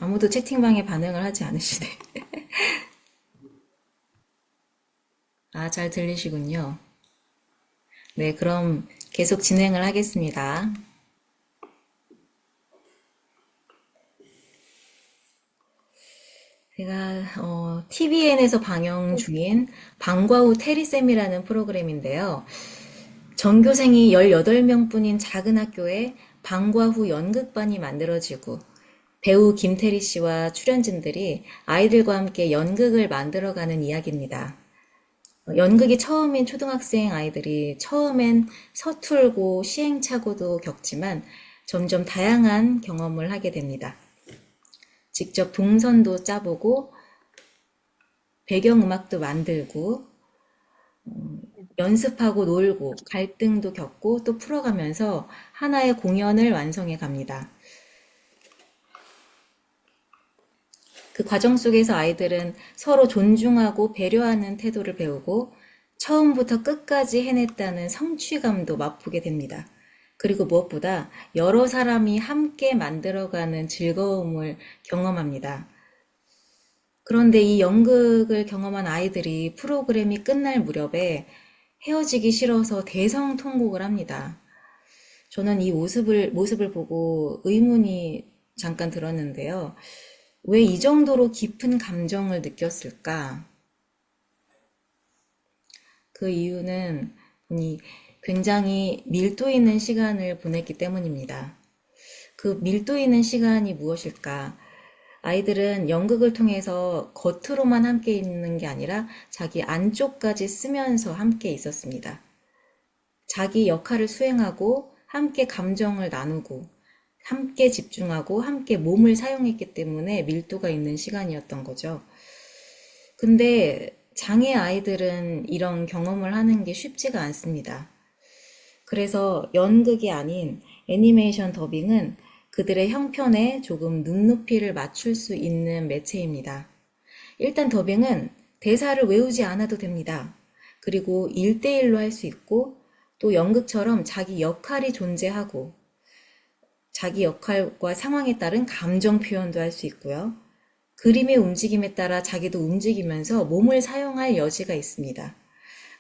아무도 채팅방에 반응을 하지 않으시네. 아, 잘 들리시군요. 네, 그럼 계속 진행을 하겠습니다. 제가 TVN에서 방영 중인 방과 후 테리쌤이라는 프로그램인데요. 전교생이 18명뿐인 작은 학교에 방과 후 연극반이 만들어지고 배우 김태리 씨와 출연진들이 아이들과 함께 연극을 만들어가는 이야기입니다. 연극이 처음인 초등학생 아이들이 처음엔 서툴고 시행착오도 겪지만 점점 다양한 경험을 하게 됩니다. 직접 동선도 짜보고 배경음악도 만들고 연습하고 놀고 갈등도 겪고 또 풀어가면서 하나의 공연을 완성해 갑니다. 그 과정 속에서 아이들은 서로 존중하고 배려하는 태도를 배우고 처음부터 끝까지 해냈다는 성취감도 맛보게 됩니다. 그리고 무엇보다 여러 사람이 함께 만들어가는 즐거움을 경험합니다. 그런데 이 연극을 경험한 아이들이 프로그램이 끝날 무렵에 헤어지기 싫어서 대성통곡을 합니다. 저는 이 모습을 보고 의문이 잠깐 들었는데요. 왜 이 정도로 깊은 감정을 느꼈을까? 그 이유는 보니 굉장히 밀도 있는 시간을 보냈기 때문입니다. 그 밀도 있는 시간이 무엇일까? 아이들은 연극을 통해서 겉으로만 함께 있는 게 아니라 자기 안쪽까지 쓰면서 함께 있었습니다. 자기 역할을 수행하고 함께 감정을 나누고 함께 집중하고 함께 몸을 사용했기 때문에 밀도가 있는 시간이었던 거죠. 근데 장애 아이들은 이런 경험을 하는 게 쉽지가 않습니다. 그래서 연극이 아닌 애니메이션 더빙은 그들의 형편에 조금 눈높이를 맞출 수 있는 매체입니다. 일단 더빙은 대사를 외우지 않아도 됩니다. 그리고 1대1로 할 수 있고 또 연극처럼 자기 역할이 존재하고 자기 역할과 상황에 따른 감정 표현도 할 수 있고요. 그림의 움직임에 따라 자기도 움직이면서 몸을 사용할 여지가 있습니다.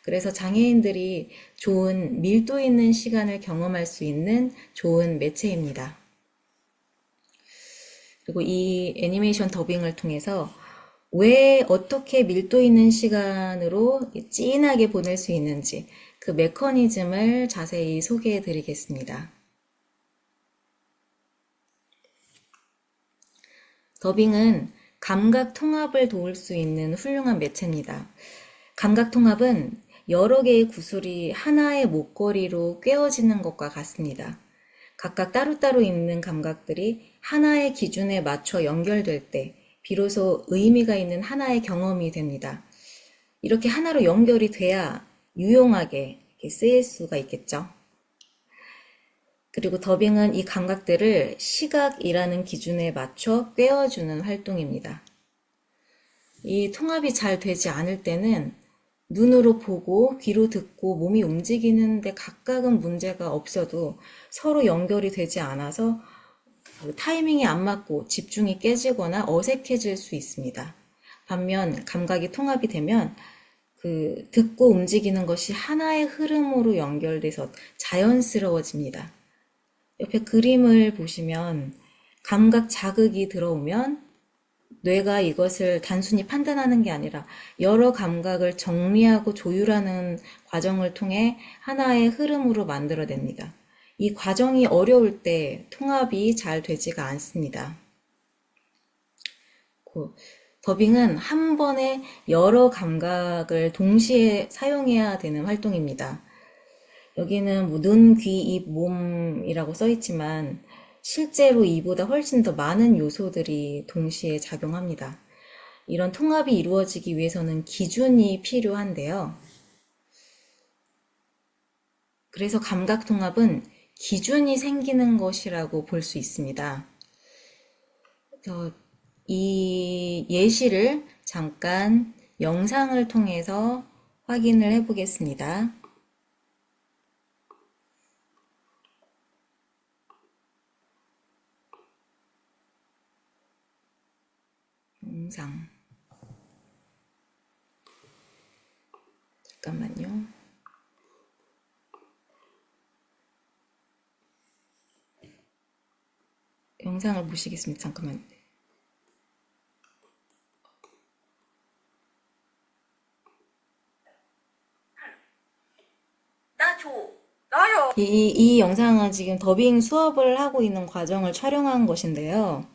그래서 장애인들이 좋은 밀도 있는 시간을 경험할 수 있는 좋은 매체입니다. 그리고 이 애니메이션 더빙을 통해서 왜 어떻게 밀도 있는 시간으로 찐하게 보낼 수 있는지 그 메커니즘을 자세히 소개해 드리겠습니다. 더빙은 감각 통합을 도울 수 있는 훌륭한 매체입니다. 감각 통합은 여러 개의 구슬이 하나의 목걸이로 꿰어지는 것과 같습니다. 각각 따로따로 있는 감각들이 하나의 기준에 맞춰 연결될 때 비로소 의미가 있는 하나의 경험이 됩니다. 이렇게 하나로 연결이 돼야 유용하게 쓰일 수가 있겠죠. 그리고 더빙은 이 감각들을 시각이라는 기준에 맞춰 꿰어주는 활동입니다. 이 통합이 잘 되지 않을 때는 눈으로 보고 귀로 듣고 몸이 움직이는데 각각은 문제가 없어도 서로 연결이 되지 않아서 타이밍이 안 맞고 집중이 깨지거나 어색해질 수 있습니다. 반면 감각이 통합이 되면 그 듣고 움직이는 것이 하나의 흐름으로 연결돼서 자연스러워집니다. 옆에 그림을 보시면 감각 자극이 들어오면 뇌가 이것을 단순히 판단하는 게 아니라 여러 감각을 정리하고 조율하는 과정을 통해 하나의 흐름으로 만들어냅니다. 이 과정이 어려울 때 통합이 잘 되지가 않습니다. 더빙은 한 번에 여러 감각을 동시에 사용해야 되는 활동입니다. 여기는 뭐 눈, 귀, 입, 몸이라고 써 있지만 실제로 이보다 훨씬 더 많은 요소들이 동시에 작용합니다. 이런 통합이 이루어지기 위해서는 기준이 필요한데요. 그래서 감각 통합은 기준이 생기는 것이라고 볼 수 있습니다. 이 예시를 잠깐 영상을 통해서 확인을 해 보겠습니다. 영상. 잠깐만요. 영상을 보시겠습니다. 잠깐만요. 나 줘. 나요. 이 영상은 지금 더빙 수업을 하고 있는 과정을 촬영한 것인데요.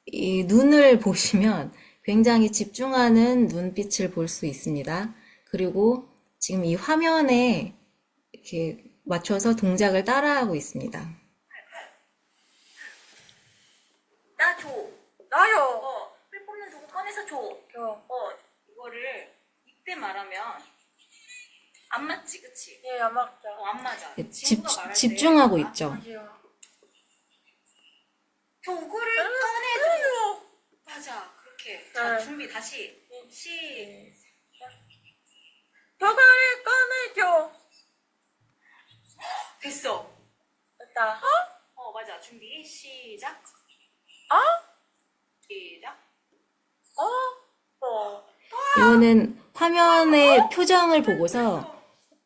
이 눈을 보시면 굉장히 집중하는 눈빛을 볼 수 있습니다. 그리고 지금 이 화면에 이렇게 맞춰서 동작을 따라하고 있습니다. 나 줘. 나요. 풀 뽑는 도구 꺼내서 줘. 이거를 이때 말하면 안 맞지, 그치? 예, 안 맞죠. 안 맞아. 집중하고 있죠. 맞아요. 도구를 꺼내줘. 맞아, 그렇게. 자, 네. 준비 다시. 시작. 벽을 꺼내줘. 됐어. 됐다. 맞아. 준비 시작. 시작. 이거는 화면의 표정을 보고서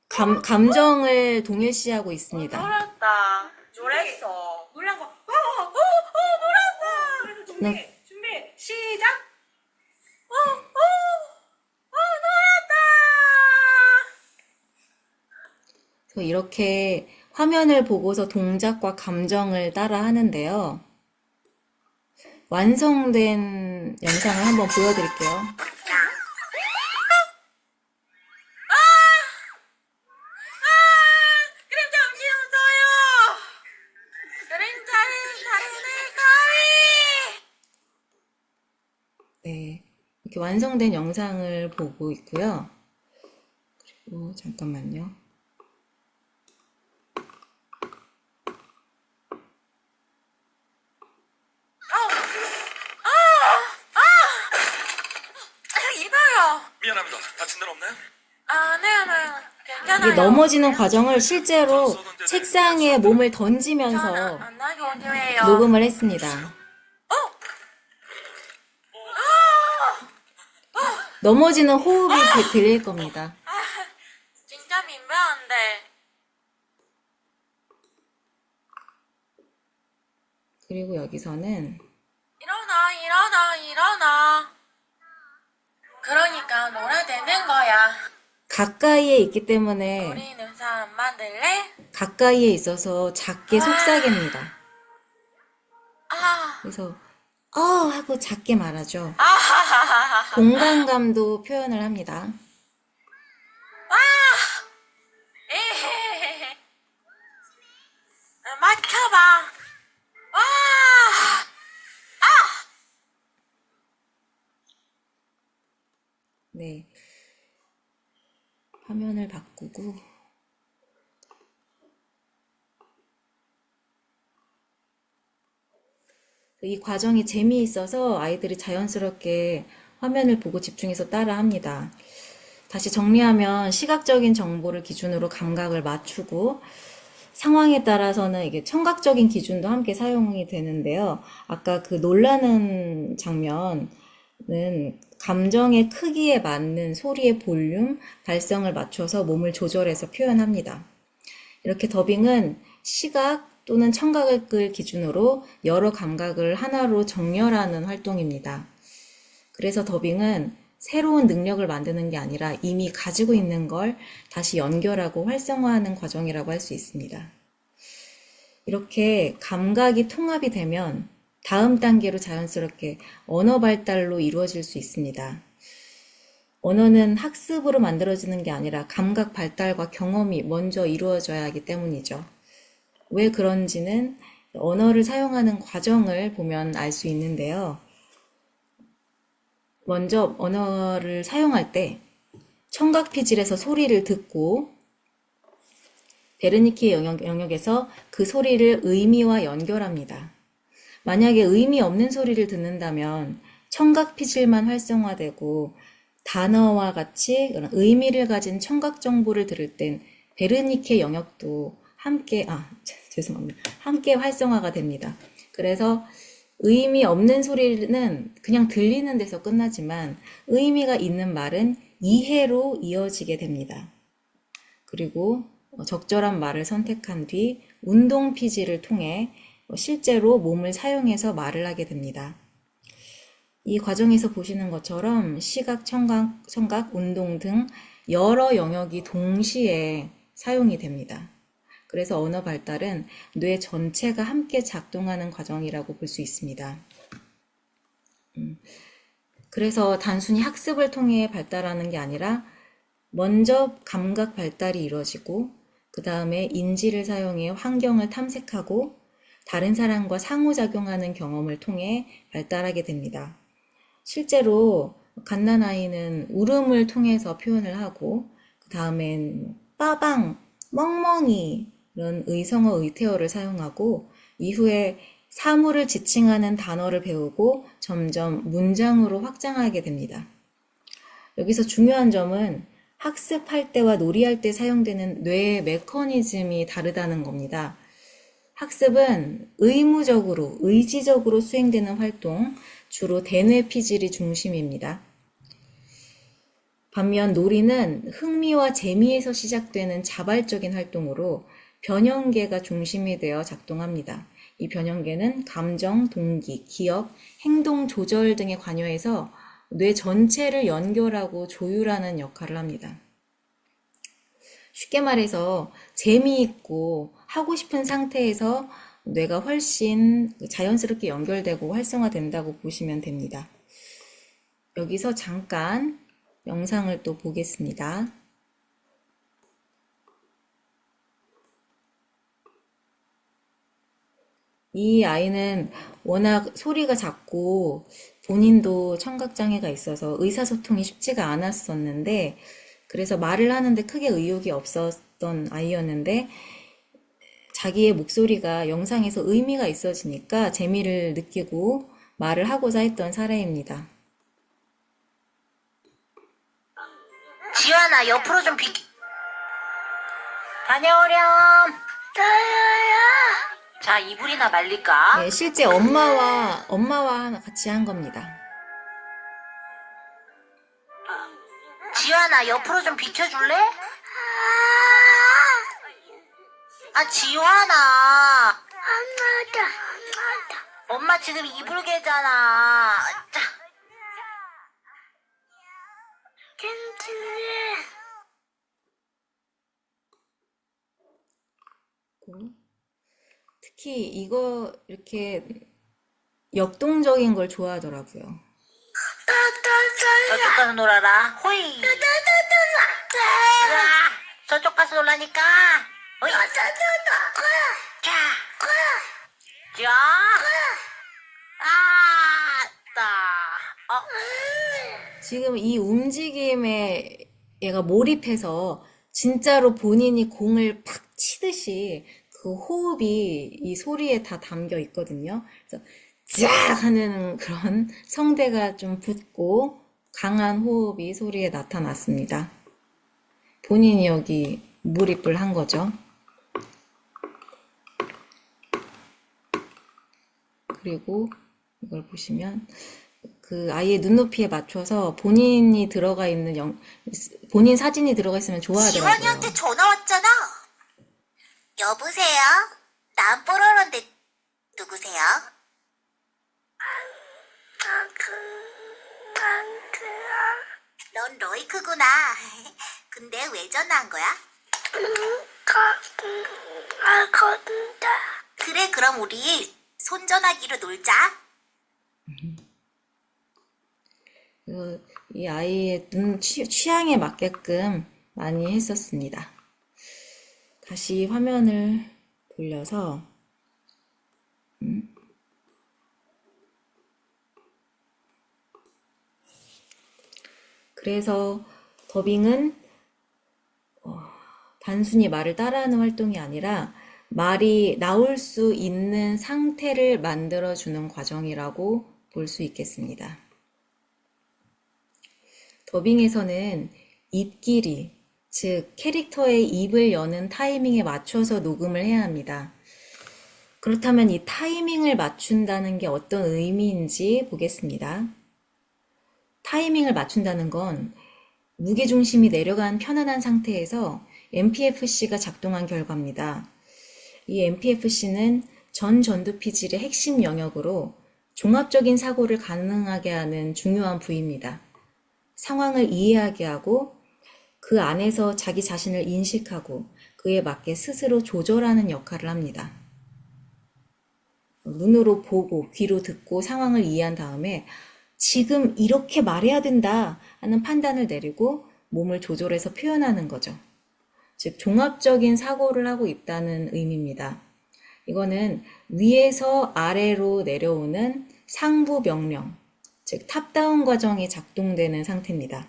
감정을 동일시하고 있습니다. 놀았다. 놀랬어. 놀란 거. 놀았다. 그래서 준비 시작. 그래서 이렇게 화면을 보고서 동작과 감정을 따라 하는데요. 완성된 영상을 한번 보여드릴게요. 그림자 움직였어요. 그림자를 다루는 가위. 네, 이렇게 완성된 영상을 보고 있고요. 그리고 잠깐만요. 이거요. 미안합니다. 다친 데는 없나요? 네. 괜찮아요. 이게 넘어지는 과정을 실제로 책상에 몸을 던지면서 안 나게 원해요. 녹음을 했습니다. 넘어지는 호흡이 들릴 겁니다. 진짜 민망한데. 그리고 여기서는 일어나. 그러니까 놀아야 되는 거야. 가까이에 있기 때문에 우리 눈사람 만들래? 가까이에 있어서 작게 속삭입니다. 그래서 하고 작게 말하죠. 공간감도 표현을 합니다. 에헤헤헤. 맞춰봐. 네. 화면을 바꾸고 이 과정이 재미있어서 아이들이 자연스럽게 화면을 보고 집중해서 따라합니다. 다시 정리하면 시각적인 정보를 기준으로 감각을 맞추고 상황에 따라서는 이게 청각적인 기준도 함께 사용이 되는데요. 아까 그 놀라는 장면은 감정의 크기에 맞는 소리의 볼륨, 발성을 맞춰서 몸을 조절해서 표현합니다. 이렇게 더빙은 시각 또는 청각을 기준으로 여러 감각을 하나로 정렬하는 활동입니다. 그래서 더빙은 새로운 능력을 만드는 게 아니라 이미 가지고 있는 걸 다시 연결하고 활성화하는 과정이라고 할 수 있습니다. 이렇게 감각이 통합이 되면 다음 단계로 자연스럽게 언어 발달로 이루어질 수 있습니다. 언어는 학습으로 만들어지는 게 아니라 감각 발달과 경험이 먼저 이루어져야 하기 때문이죠. 왜 그런지는 언어를 사용하는 과정을 보면 알 수 있는데요. 먼저 언어를 사용할 때 청각피질에서 소리를 듣고 베르니키의 영역에서 그 소리를 의미와 연결합니다. 만약에 의미 없는 소리를 듣는다면 청각피질만 활성화되고 단어와 같이 그런 의미를 가진 청각 정보를 들을 땐 베르니케 영역도 함께 활성화가 됩니다. 그래서 의미 없는 소리는 그냥 들리는 데서 끝나지만 의미가 있는 말은 이해로 이어지게 됩니다. 그리고 적절한 말을 선택한 뒤 운동 피지를 통해 실제로 몸을 사용해서 말을 하게 됩니다. 이 과정에서 보시는 것처럼 시각, 청각, 운동 등 여러 영역이 동시에 사용이 됩니다. 그래서 언어 발달은 뇌 전체가 함께 작동하는 과정이라고 볼 수 있습니다. 그래서 단순히 학습을 통해 발달하는 게 아니라 먼저 감각 발달이 이루어지고 그 다음에 인지를 사용해 환경을 탐색하고 다른 사람과 상호작용하는 경험을 통해 발달하게 됩니다. 실제로 갓난아이는 울음을 통해서 표현을 하고 그 다음엔 빠방, 멍멍이 이런 의성어, 의태어를 사용하고 이후에 사물을 지칭하는 단어를 배우고 점점 문장으로 확장하게 됩니다. 여기서 중요한 점은 학습할 때와 놀이할 때 사용되는 뇌의 메커니즘이 다르다는 겁니다. 학습은 의무적으로, 의지적으로 수행되는 활동, 주로 대뇌 피질이 중심입니다. 반면 놀이는 흥미와 재미에서 시작되는 자발적인 활동으로 변형계가 중심이 되어 작동합니다. 이 변형계는 감정, 동기, 기억, 행동 조절 등에 관여해서 뇌 전체를 연결하고 조율하는 역할을 합니다. 쉽게 말해서 재미있고 하고 싶은 상태에서 뇌가 훨씬 자연스럽게 연결되고 활성화된다고 보시면 됩니다. 여기서 잠깐 영상을 또 보겠습니다. 이 아이는 워낙 소리가 작고 본인도 청각장애가 있어서 의사소통이 쉽지가 않았었는데 그래서 말을 하는데 크게 의욕이 없었던 아이였는데 자기의 목소리가 영상에서 의미가 있어지니까 재미를 느끼고 말을 하고자 했던 사례입니다. 지연아, 옆으로 좀 다녀오렴. 자, 이불이나 말릴까? 네, 실제 엄마와 같이 한 겁니다. 지연아, 옆으로 좀 비켜줄래? 아, 지연아. 엄마 지금 이불 개잖아. 자. 특히 이거 이렇게 역동적인 걸 좋아하더라고요. 저쪽 가서 놀아라. 호이. 저쪽 가서 놀라니까. 호이. 자. 자. 아따. 지금 이 움직임에 얘가 몰입해서 진짜로 본인이 공을 팍 치듯이 그 호흡이 이 소리에 다 담겨 있거든요. 그래서 쫙 하는 그런 성대가 좀 붙고 강한 호흡이 소리에 나타났습니다. 본인이 여기 몰입을 한 거죠. 그리고 이걸 보시면 그 아이의 눈높이에 맞춰서 본인이 들어가 있는 본인 사진이 들어가 있으면 좋아하더라고요. 지환이한테 전화 왔잖아. 여보세요? 난 뽀로로인데 누구세요? 넌 로이크구나. 근데 왜 전화한 거야? 그래, 그럼 우리 손전화기로 놀자. 이 아이의 취향에 맞게끔 많이 했었습니다. 다시 화면을 돌려서 그래서 더빙은 단순히 말을 따라하는 활동이 아니라 말이 나올 수 있는 상태를 만들어주는 과정이라고 볼 수 있겠습니다. 더빙에서는 입 길이, 즉 캐릭터의 입을 여는 타이밍에 맞춰서 녹음을 해야 합니다. 그렇다면 이 타이밍을 맞춘다는 게 어떤 의미인지 보겠습니다. 타이밍을 맞춘다는 건 무게중심이 내려간 편안한 상태에서 MPFC가 작동한 결과입니다. 이 MPFC는 전두피질의 핵심 영역으로 종합적인 사고를 가능하게 하는 중요한 부위입니다. 상황을 이해하게 하고 그 안에서 자기 자신을 인식하고 그에 맞게 스스로 조절하는 역할을 합니다. 눈으로 보고 귀로 듣고 상황을 이해한 다음에 지금 이렇게 말해야 된다 하는 판단을 내리고 몸을 조절해서 표현하는 거죠. 즉 종합적인 사고를 하고 있다는 의미입니다. 이거는 위에서 아래로 내려오는 상부 명령, 즉 탑다운 과정이 작동되는 상태입니다.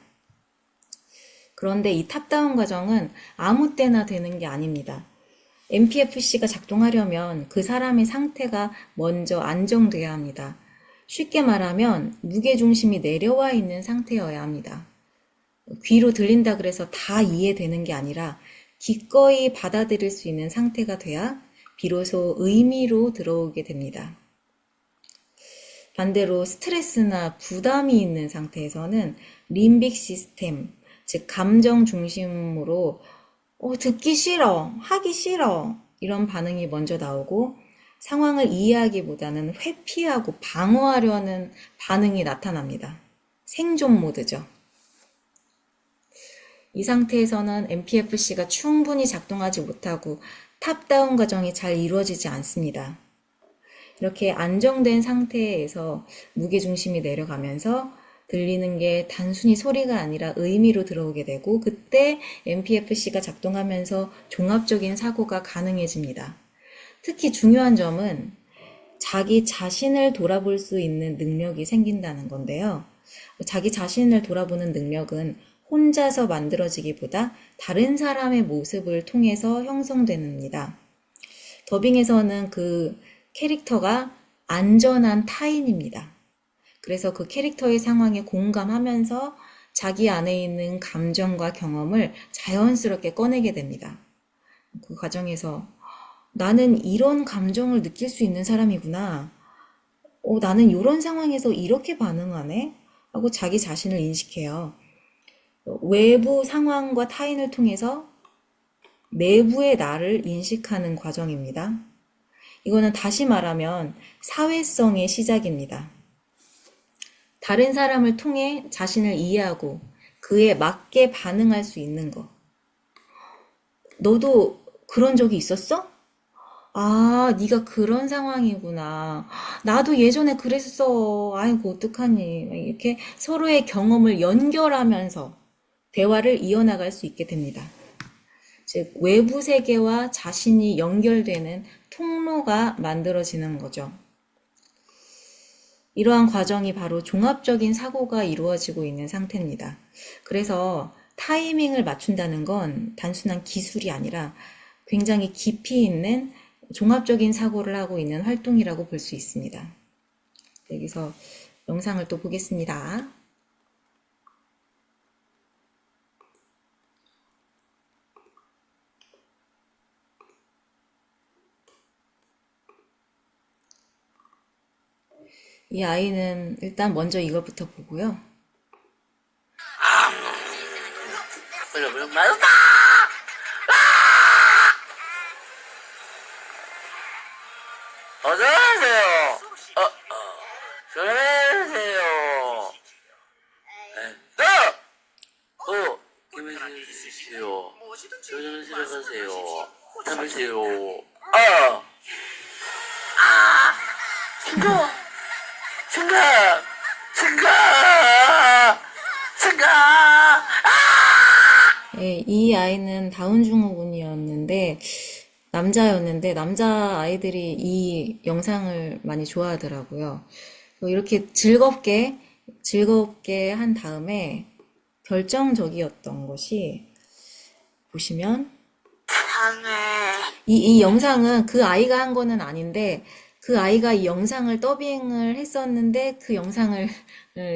그런데 이 탑다운 과정은 아무 때나 되는 게 아닙니다. MPFC가 작동하려면 그 사람의 상태가 먼저 안정돼야 합니다. 쉽게 말하면 무게중심이 내려와 있는 상태여야 합니다. 귀로 들린다 그래서 다 이해되는 게 아니라 기꺼이 받아들일 수 있는 상태가 돼야 비로소 의미로 들어오게 됩니다. 반대로 스트레스나 부담이 있는 상태에서는 림빅 시스템, 즉 감정 중심으로 듣기 싫어, 하기 싫어 이런 반응이 먼저 나오고 상황을 이해하기보다는 회피하고 방어하려는 반응이 나타납니다. 생존 모드죠. 이 상태에서는 MPFC가 충분히 작동하지 못하고 탑다운 과정이 잘 이루어지지 않습니다. 이렇게 안정된 상태에서 무게중심이 내려가면서 들리는 게 단순히 소리가 아니라 의미로 들어오게 되고 그때 MPFC가 작동하면서 종합적인 사고가 가능해집니다. 특히 중요한 점은 자기 자신을 돌아볼 수 있는 능력이 생긴다는 건데요. 자기 자신을 돌아보는 능력은 혼자서 만들어지기보다 다른 사람의 모습을 통해서 형성됩니다. 더빙에서는 그 캐릭터가 안전한 타인입니다. 그래서 그 캐릭터의 상황에 공감하면서 자기 안에 있는 감정과 경험을 자연스럽게 꺼내게 됩니다. 그 과정에서 나는 이런 감정을 느낄 수 있는 사람이구나. 나는 이런 상황에서 이렇게 반응하네? 하고 자기 자신을 인식해요. 외부 상황과 타인을 통해서 내부의 나를 인식하는 과정입니다. 이거는 다시 말하면 사회성의 시작입니다. 다른 사람을 통해 자신을 이해하고 그에 맞게 반응할 수 있는 것. 너도 그런 적이 있었어? 아, 네가 그런 상황이구나. 나도 예전에 그랬어. 아이고, 어떡하니. 이렇게 서로의 경험을 연결하면서 대화를 이어나갈 수 있게 됩니다. 즉, 외부 세계와 자신이 연결되는 통로가 만들어지는 거죠. 이러한 과정이 바로 종합적인 사고가 이루어지고 있는 상태입니다. 그래서 타이밍을 맞춘다는 건 단순한 기술이 아니라 굉장히 깊이 있는 종합적인 사고를 하고 있는 활동이라고 볼 수 있습니다. 여기서 영상을 또 보겠습니다. 이 아이는 일단 먼저 이것부터 보고요. 맛있다! 어서오세요. 전화해주세요. 김혜진씨요. 저좀 들어가세요. 담으세요. 친가! 네, 이 아이는 다운 증후군이었는데 남자였는데 남자 아이들이 이 영상을 많이 좋아하더라고요. 이렇게 즐겁게 한 다음에 결정적이었던 것이 보시면 이 영상은 그 아이가 한 거는 아닌데 그 아이가 이 영상을 더빙을 했었는데 그 영상을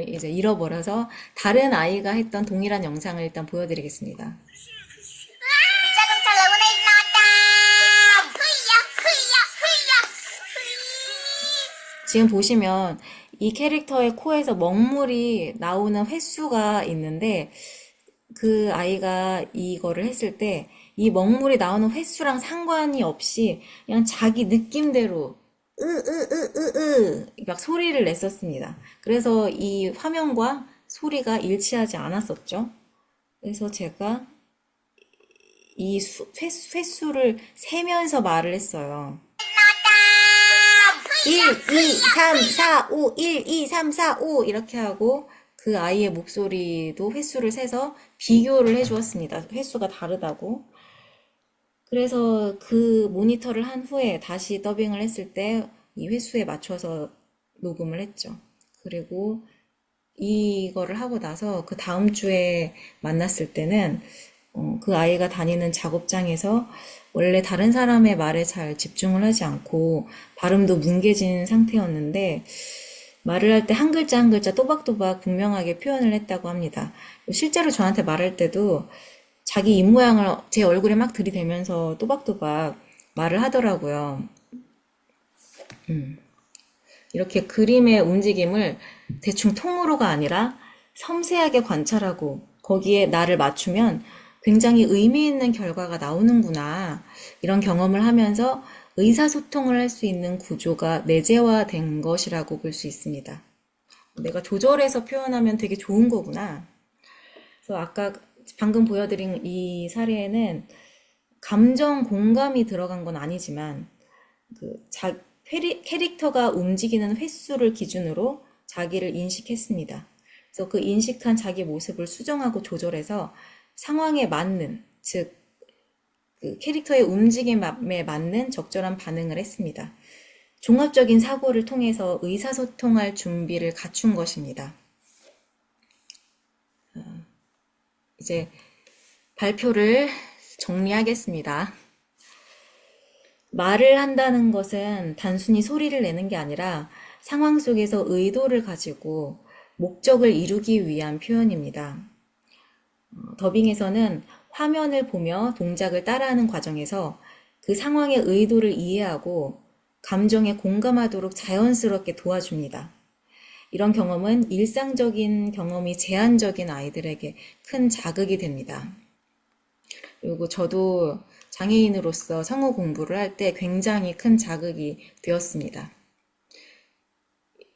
이제 잃어버려서 다른 아이가 했던 동일한 영상을 일단 보여드리겠습니다. 자동차 레모네이드 나왔다. 후이야 후이야 후이야. 지금 보시면 이 캐릭터의 코에서 먹물이 나오는 횟수가 있는데 그 아이가 이거를 했을 때 이 먹물이 나오는 횟수랑 상관이 없이 그냥 자기 느낌대로 막 소리를 냈었습니다. 그래서 이 화면과 소리가 일치하지 않았었죠. 그래서 제가 이 횟수를 세면서 말을 했어요. 1, 2, 3, 4, 5, 1, 2, 3, 4, 5 이렇게 하고 그 아이의 목소리도 횟수를 세서 비교를 해주었습니다. 횟수가 다르다고. 그래서 그 모니터를 한 후에 다시 더빙을 했을 때 이 횟수에 맞춰서 녹음을 했죠. 그리고 이거를 하고 나서 그 다음 주에 만났을 때는 그 아이가 다니는 작업장에서 원래 다른 사람의 말에 잘 집중을 하지 않고 발음도 뭉개진 상태였는데 말을 할 때 한 글자 한 글자 또박또박 분명하게 표현을 했다고 합니다. 실제로 저한테 말할 때도 자기 입모양을 제 얼굴에 막 들이대면서 또박또박 말을 하더라고요. 이렇게 그림의 움직임을 대충 통으로가 아니라 섬세하게 관찰하고 거기에 나를 맞추면 굉장히 의미 있는 결과가 나오는구나. 이런 경험을 하면서 의사소통을 할 수 있는 구조가 내재화된 것이라고 볼 수 있습니다. 내가 조절해서 표현하면 되게 좋은 거구나. 그래서 아까 방금 보여드린 이 사례에는 감정 공감이 들어간 건 아니지만 캐릭터가 움직이는 횟수를 기준으로 자기를 인식했습니다. 그래서 그 인식한 자기 모습을 수정하고 조절해서 상황에 맞는, 즉, 그 캐릭터의 움직임에 맞는 적절한 반응을 했습니다. 종합적인 사고를 통해서 의사소통할 준비를 갖춘 것입니다. 이제 발표를 정리하겠습니다. 말을 한다는 것은 단순히 소리를 내는 게 아니라 상황 속에서 의도를 가지고 목적을 이루기 위한 표현입니다. 더빙에서는 화면을 보며 동작을 따라하는 과정에서 그 상황의 의도를 이해하고 감정에 공감하도록 자연스럽게 도와줍니다. 이런 경험은 일상적인 경험이 제한적인 아이들에게 큰 자극이 됩니다. 그리고 저도 장애인으로서 성우 공부를 할 때 굉장히 큰 자극이 되었습니다.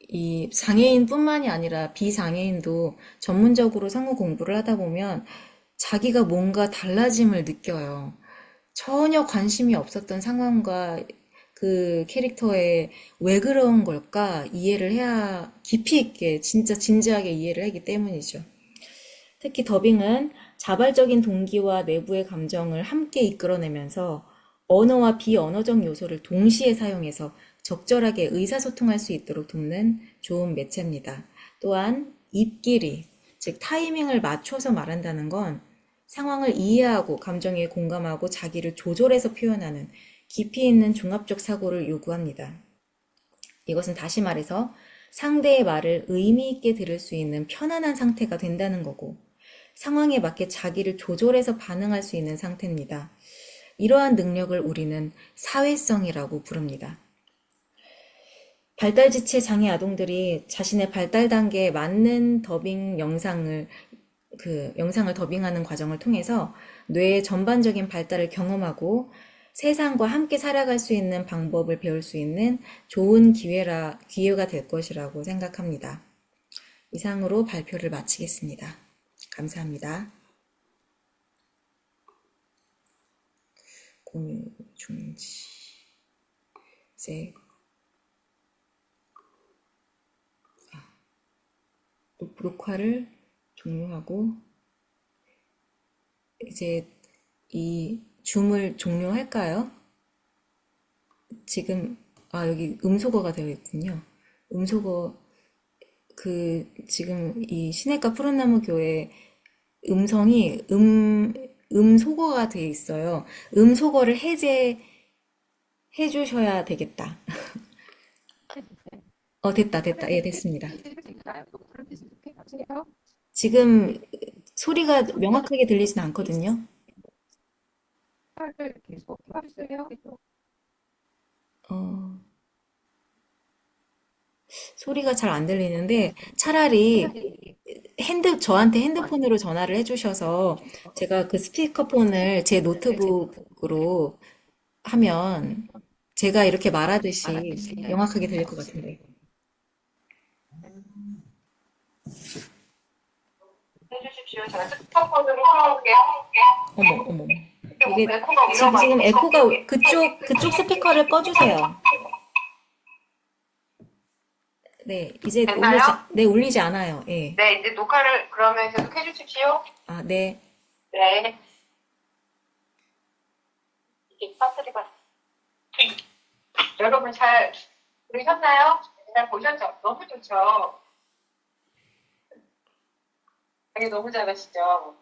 이 장애인뿐만이 아니라 비장애인도 전문적으로 성우 공부를 하다 보면 자기가 뭔가 달라짐을 느껴요. 전혀 관심이 없었던 상황과 그 캐릭터에 왜 그런 걸까 이해를 해야 깊이 있게 진짜 진지하게 이해를 하기 때문이죠. 특히 더빙은 자발적인 동기와 내부의 감정을 함께 이끌어내면서 언어와 비언어적 요소를 동시에 사용해서 적절하게 의사소통할 수 있도록 돕는 좋은 매체입니다. 또한 입길이, 즉 타이밍을 맞춰서 말한다는 건 상황을 이해하고 감정에 공감하고 자기를 조절해서 표현하는 깊이 있는 종합적 사고를 요구합니다. 이것은 다시 말해서 상대의 말을 의미 있게 들을 수 있는 편안한 상태가 된다는 거고 상황에 맞게 자기를 조절해서 반응할 수 있는 상태입니다. 이러한 능력을 우리는 사회성이라고 부릅니다. 발달지체 장애 아동들이 자신의 발달 단계에 맞는 더빙 영상을 더빙하는 과정을 통해서 뇌의 전반적인 발달을 경험하고 세상과 함께 살아갈 수 있는 방법을 배울 수 있는 좋은 기회가 될 것이라고 생각합니다. 이상으로 발표를 마치겠습니다. 감사합니다. 공유 중지. 이제 녹화를 종료하고 이제 이 줌을 종료할까요? 지금 여기 음소거가 되어 있군요. 음소거 지금 이 시내가 푸른나무 교회 음성이 음소거가 되어 있어요. 음소거를 해제해 주셔야 되겠다. 됐다. 예, 됐습니다. 지금 소리가 명확하게 들리진 않거든요. 어, 소리가 잘 안 들리는데 차라리 저한테 핸드폰으로 전화를 해주셔서 제가 그 스피커폰을 제 노트북으로 하면 제가 이렇게 말하듯이 명확하게 들릴 것 같은데. 해주십시오. 제가 스피커폰으로 해볼게요. 어머, 어머. 이게 에코가 지금 에코가 그쪽 스피커를 꺼주세요. 네, 이제 됐나요? 울리지 않아요. 예. 네, 이제 녹화를 그러면 계속 해주십시오. 아, 네. 네. 이게 배터리가. 여러분 잘 들으셨나요? 잘 보셨죠? 너무 좋죠? 되게 너무 잘하시죠?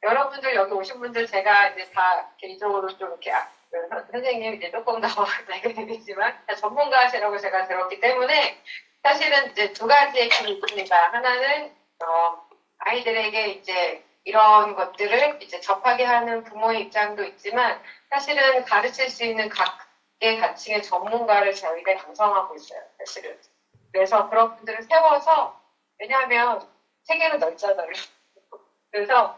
여러분들 여기 오신 분들 제가 이제 다 개인적으로 좀 이렇게 선생님 이제 조금 더 나이가 되겠지만 다 전문가시라고 제가 들었기 때문에 사실은 이제 두 가지의 길이 있습니다. 하나는 아이들에게 이제 이런 것들을 이제 접하게 하는 부모의 입장도 있지만 사실은 가르칠 수 있는 각계 가칭의 전문가를 저희가 양성하고 있어요. 사실은. 그래서 그런 분들을 세워서 왜냐하면 세계는 넓잖아요. 그래서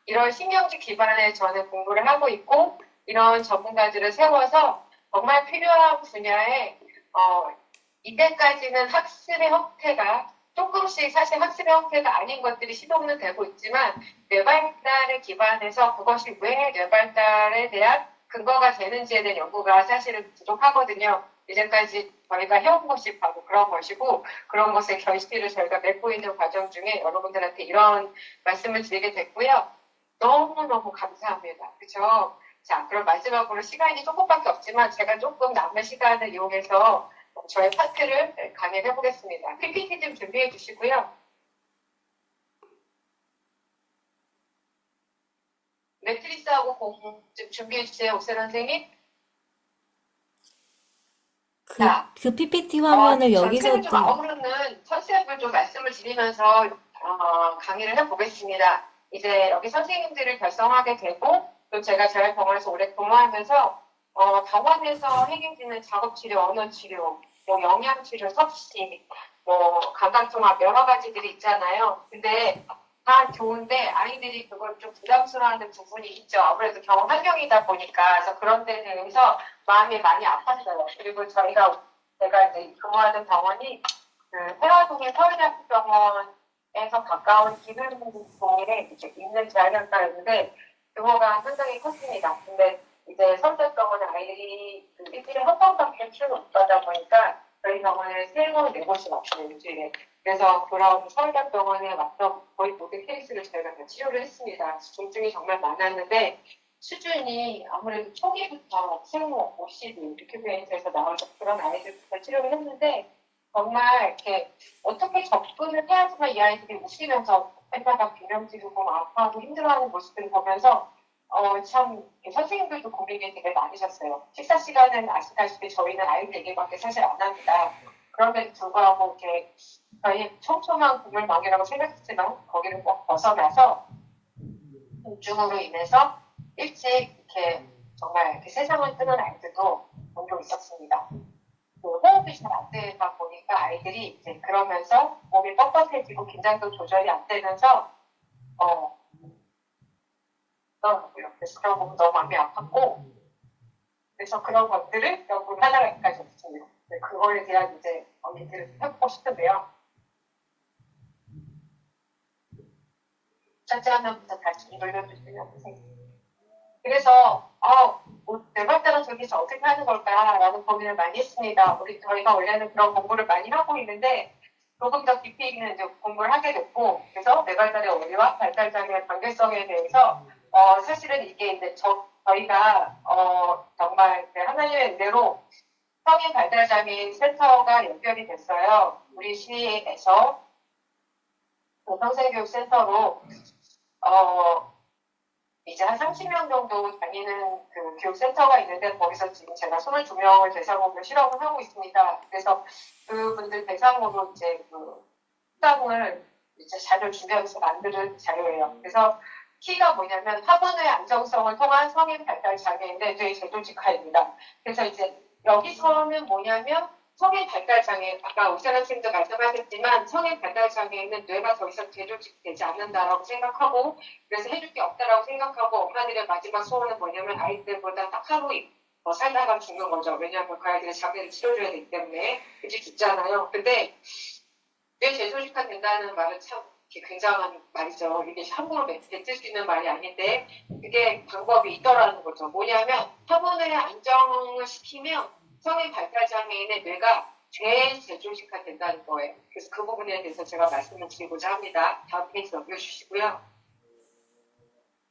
이런 신경질 기반의 저는 공부를 하고 있고 이런 전문가들을 세워서 정말 필요한 분야에 이때까지는 학습의 형태가 조금씩 사실 학습의 형태가 아닌 것들이 시도는 되고 있지만 뇌발달에 기반해서 그것이 왜 뇌발달에 대한 근거가 되는지에 대한 연구가 사실은 부족하거든요. 이제까지 저희가 해온 것이 바로 그런 것이고 그런 것의 결실을 저희가 맺고 있는 과정 중에 여러분들한테 이런 말씀을 드리게 됐고요. 너무너무 감사합니다. 그렇죠? 자, 그럼 마지막으로 시간이 조금밖에 없지만 제가 조금 남은 시간을 이용해서 저의 파트를 강의를 해보겠습니다. PPT 좀 준비해 주시고요. 매트리스하고 공 좀 준비해 주세요, 옥세 선생님. 그 PPT 화면을 여기서 좀 아우르는 컨셉을 좀 말씀을 드리면서 강의를 해보겠습니다. 이제 여기 선생님들을 결성하게 되고 또 제가 저희 병원에서 오래 근무하면서 병원에서 행해지는 작업치료, 언어치료, 뭐 영양치료, 섭씨, 뭐 감각종합 여러 가지들이 있잖아요. 근데 다 좋은데 아이들이 그걸 좀 부담스러워하는 부분이 있죠. 아무래도 병원 환경이다 보니까 그래서 그런 데 대해서 마음이 많이 아팠어요. 그리고 제가 이제 근무하는 병원이 그 태화동의 서울대학병원에서 가까운 기술동에 이제 있는 재활견과였는데 규모가 상당히 컸습니다. 근데 이제 서울대병원의 아이들이 그 일주일에 한 번밖에 치료를 못 받다 보니까 저희 병원에 세번 네 곳이 없어요, 일주일에. 그래서 그런 서울대병원에 왔던 거의 모든 케이스를 저희가 다 치료를 했습니다. 중증이 정말 많았는데 수준이 아무래도 초기부터 생모, OCD, 리큐베이트에서 나와서 그런 아이들부터 치료를 했는데 정말 이렇게 어떻게 접근을 해야지만 이 아이들이 웃으면서 해마다 비명 지르고 아파하고 힘들어하는 모습을 보면서 참 선생님들도 고민이 되게 많으셨어요. 식사 시간은 아시다시피 저희는 아이들 얘기밖에 사실 안 합니다. 그럼에도 불구하고 이렇게 저희 촘촘한 국물망이라고 생각했지만 거기를 꼭 벗어나서 우중으로 인해서 일찍 이렇게 정말 이렇게 세상을 뜨는 아이들도 종종 있었습니다. 그 호흡이 잘 안 되다 보니까 아이들이 이제 그러면서 몸이 뻣뻣해지고 긴장도 조절이 안 되면서 그러더라고요. 그래서 그런 부분 너무 마음이 아팠고 그래서 그런 것들을 연구를 하나까지 없습니다. 그거에 대한 이제 얘기를 해보고 싶은데요. 첫째 화면부터 다시 돌려주시면 선생님. 그래서 뇌발달은 도대체 어떻게 하는 걸까라는 고민을 많이 했습니다. 저희가 원래는 그런 공부를 많이 하고 있는데 조금 더 깊이 있는 이제 공부를 하게 됐고 그래서 뇌발달의 원리와 발달장애의 관계성에 대해서 사실은 이게 이제 저희가 정말 하나님의 은혜로 성인 발달장애인 센터가 연결이 됐어요. 우리 시에서 평생교육센터로 이제 한 30명 정도 다니는 그 교육센터가 있는데 거기서 지금 제가 22명을 대상으로 실험을 하고 있습니다. 그래서 그분들 대상으로 이제 그 수당을 이제 자료 준비하면서 만드는 자료예요. 그래서 키가 뭐냐면 학원의 안정성을 통한 성인 발달 장애인데 되게 제도직화입니다. 그래서 이제 여기서는 뭐냐면 성인 발달 장애, 아까 오세라 선생님도 말씀하셨지만 성인 발달 장애는 뇌가 더 이상 재조직되지 않는다라고 생각하고 그래서 해줄 게 없다라고 생각하고 엄마들의 마지막 소원은 뭐냐면 아이들보다 딱 하루 더 살다가 죽는 거죠. 왜냐하면 그 아이들의 장애를 치료줘야 되기 때문에 일찍 죽잖아요. 근데 뇌 재조직화 된다는 말은 참 굉장한 말이죠. 이게 함부로 뱉을 수 있는 말이 아닌데 그게 방법이 있더라는 거죠. 뭐냐면 학원을 안정을 시키면 성인 발달 장애인의 뇌가 재조직화 된다는 거예요. 그래서 그 부분에 대해서 제가 말씀을 드리고자 합니다. 다음 페이지 넘겨주시고요.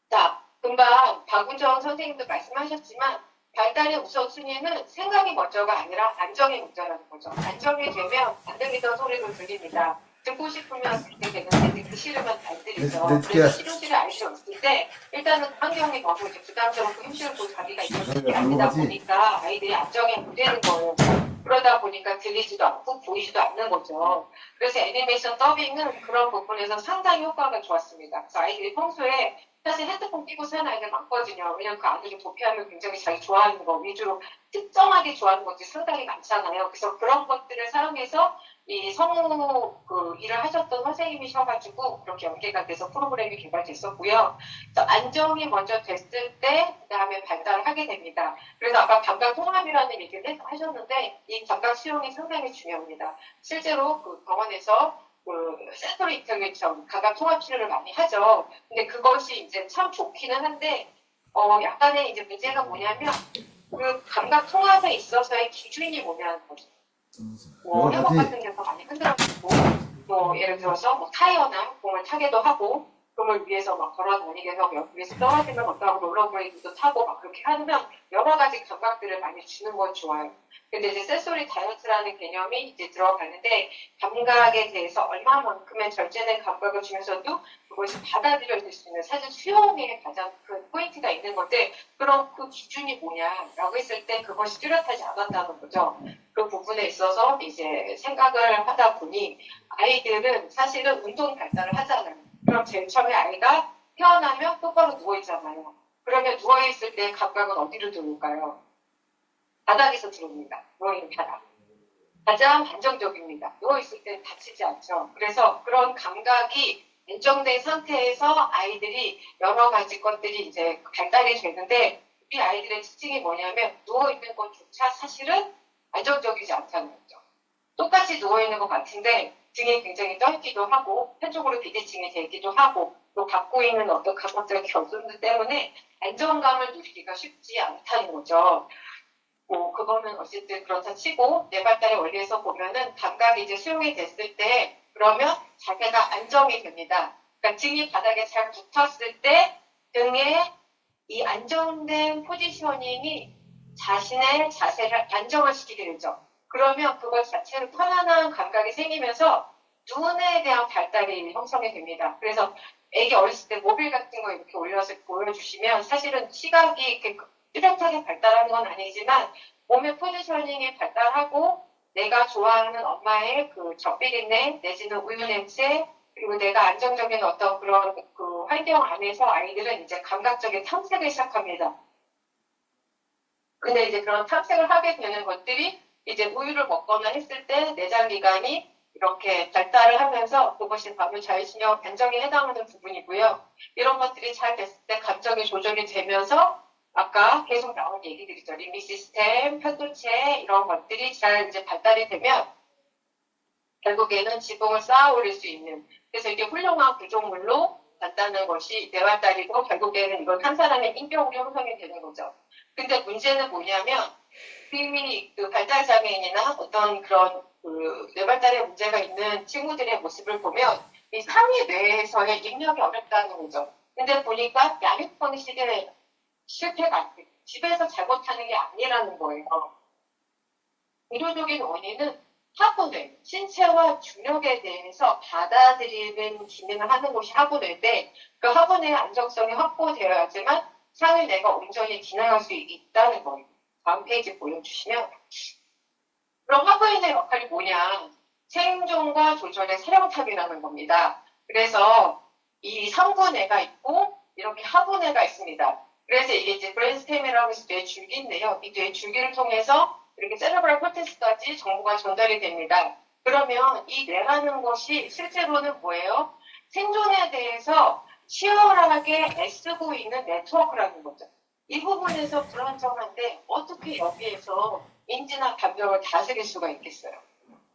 자, 금방 박은정 선생님도 말씀하셨지만 발달의 우선순위는 생각이 먼저가 아니라 안정이 먼저라는 거죠. 안정이 되면 안 들리던 소리도 들립니다. 듣고 싶으면 듣게 되는데 듣기 싫으면 안 들리죠. 그래서 싫은지를 알 수 없을 때 일단은 환경이 너무 이제 부담스럽고 힘들고 자기가 이렇게 아니다 보니까 아이들이 안정이 안 되는 거예요. 그러다 보니까 들리지도 않고 보이지도 않는 거죠. 그래서 애니메이션 더빙은 그런 부분에서 상당히 효과가 좋았습니다. 그래서 아이들이 평소에 사실 핸드폰 끼고 사는 아이들 많거든요. 왜냐면 그 안으로 도피하면 굉장히 자기 좋아하는 거 위주로 특정하게 좋아하는 것들이 상당히 많잖아요. 그래서 그런 것들을 사용해서 이 성우 일을 하셨던 선생님이셔가지고 그렇게 연계가 돼서 프로그램이 개발됐었고요. 그래서 안정이 먼저 됐을 때 그다음에 발달을 하게 됩니다. 그래서 아까 감각 통합이라는 얘기를 하셨는데 이 감각 수용이 상당히 중요합니다. 실제로 그 병원에서 센서리 인터ven션 감각 통합 치료를 많이 하죠. 근데 그것이 이제 참 좋기는 한데 약간의 이제 문제가 뭐냐면 그 감각 통합에 있어서의 기준이 뭐냐는 거죠. 협업 같은 데서 많이 흔들어지고 예를 들어서 타이어나 공을 타기도 하고 공을 위해서 막 걸어 다니게 해서 위에서 떨어지면 어떠하고 롤러브레이드도 타고 막 그렇게 하면 여러 가지 감각들을 많이 주는 건 좋아요. 근데 이제 센소리 다이어트라는 개념이 이제 들어가는데 감각에 대해서 얼마만큼의 절제된 감각을 주면서도 그것이 받아들여질 수 있는 사실 수용에 가장 큰 포인트가 있는 건데 그럼 그 기준이 뭐냐라고 했을 때 그것이 뚜렷하지 않았다는 거죠. 그 부분에 있어서 이제 생각을 하다 보니 아이들은 사실은 운동 발달을 하잖아요. 그럼 제일 처음에 아이가 태어나면 똑바로 누워있잖아요. 그러면 누워있을 때 감각은 어디로 들어올까요? 바닥에서 들어옵니다. 누워있는 바닥. 가장 안정적입니다. 누워있을 때 다치지 않죠. 그래서 그런 감각이 안정된 상태에서 아이들이 여러 가지 것들이 이제 발달이 되는데 우리 아이들의 특징이 뭐냐면 누워있는 것조차 사실은 안정적이지 않다는 거죠. 똑같이 누워있는 것 같은데 등이 굉장히 떨기도 하고 한쪽으로 비대칭이 되기도 하고 또 갖고 있는 어떤 감각적인 결손들 때문에 안정감을 누리기가 쉽지 않다는 거죠. 그거는 어쨌든 그렇다 치고 뇌 발달의 원리에서 보면은 감각이 이제 수용이 됐을 때 그러면 자세가 안정이 됩니다. 그러니까 등이 바닥에 잘 붙었을 때 등에 이 안정된 포지셔닝이 자신의 자세를 안정을 시키게 되죠. 그러면 그것 자체로 편안한 감각이 생기면서 눈에 대한 발달이 형성이 됩니다. 그래서 애기 어렸을 때 모빌 같은 거 이렇게 올려서 보여주시면 사실은 시각이 이렇게 뚜렷하게 발달하는 건 아니지만 몸의 포지셔닝이 발달하고 내가 좋아하는 엄마의 그 젖비린내 내지는 우유 냄새 그리고 내가 안정적인 어떤 그런 그 환경 안에서 아이들은 이제 감각적인 탐색을 시작합니다. 근데 이제 그런 탐색을 하게 되는 것들이 이제 우유를 먹거나 했을 때 내장기관이 이렇게 발달을 하면서 그것이 바로 자율신경 안정에 해당하는 부분이고요. 이런 것들이 잘 됐을 때 감정이 조절이 되면서 아까 계속 나온 얘기들이죠. 림비 시스템, 편도체 이런 것들이 잘 이제 발달이 되면 결국에는 지붕을 쌓아 올릴 수 있는 그래서 이게 훌륭한 구조물로 간다는 것이 뇌발달이고 결국에는 이건 한 사람의 인격으로 형성이 되는 거죠. 근데 문제는 뭐냐면 이미 그 발달장애인이나 어떤 그런 그 뇌발달에 문제가 있는 친구들의 모습을 보면 이 상위 뇌에서의 입력이 어렵다는 거죠. 근데 보니까 양육 방식의 실패가 집에서 잘못하는 게 아니라는 거예요. 의료적인 원인은 하부뇌, 신체와 중력에 대해서 받아들이는 기능을 하는 곳이 하부뇌인데 그 하부뇌의 안정성이 확보되어야지만 상위뇌가 온전히 기능할 수 있다는 거예요. 다음 페이지 보여주시면 그럼 하부뇌의 역할이 뭐냐? 생존과 조절의 사령탑이라는 겁니다. 그래서 이 상부뇌가 있고 이렇게 하부뇌가 있습니다. 그래서 이게 이제 브레인스템이라고 해서 뇌줄기인데요. 이 뇌줄기를 통해서 이렇게 세레브럴 코텍스까지 정보가 전달이 됩니다. 그러면 이 뇌라는 것이 실제로는 뭐예요? 생존에 대해서 치열하게 애쓰고 있는 네트워크라는 거죠. 이 부분에서 불안정한데 어떻게 여기에서 인지나 감정을 다스릴 수가 있겠어요?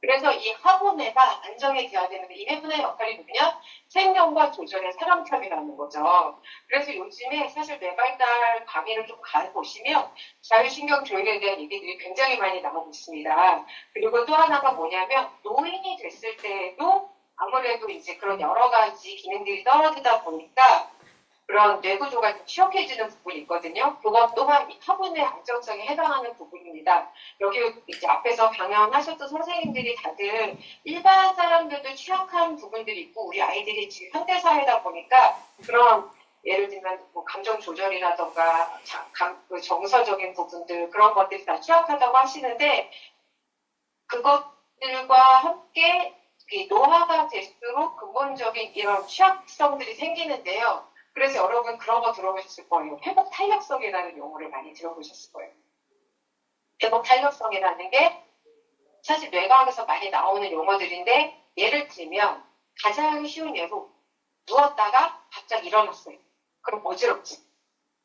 그래서 이 학원회가 안정이 돼야 되는데 이 회분의 역할이 누구냐? 생명과 조절의 사람탑이라는 거죠. 그래서 요즘에 사실 뇌발달 강의를 좀 가보시면 자율신경 조율에 대한 얘기들이 굉장히 많이 나오고 있습니다. 그리고 또 하나가 뭐냐면 노인이 됐을 때에도 아무래도 이제 그런 여러 가지 기능들이 떨어지다 보니까 그런 뇌구조가 좀 취약해지는 부분이 있거든요. 그것 또한 이 화분의 안정성에 해당하는 부분입니다. 여기 이제 앞에서 강연하셨던 선생님들이 다들 일반 사람들도 취약한 부분들이 있고 우리 아이들이 지금 현대사회다 보니까 그런 예를 들면 뭐 감정 조절이라던가 정서적인 부분들 그런 것들이 다 취약하다고 하시는데 그것들과 함께 노화가 될수록 근본적인 이런 취약성들이 생기는데요. 그래서 여러분 그런 거 들어보셨을 거예요. 회복 탄력성이라는 용어를 많이 들어보셨을 거예요. 회복 탄력성이라는 게 사실 뇌과학에서 많이 나오는 용어들인데 예를 들면 가장 쉬운 예로 누웠다가 갑자기 일어났어요. 그럼 어지럽지.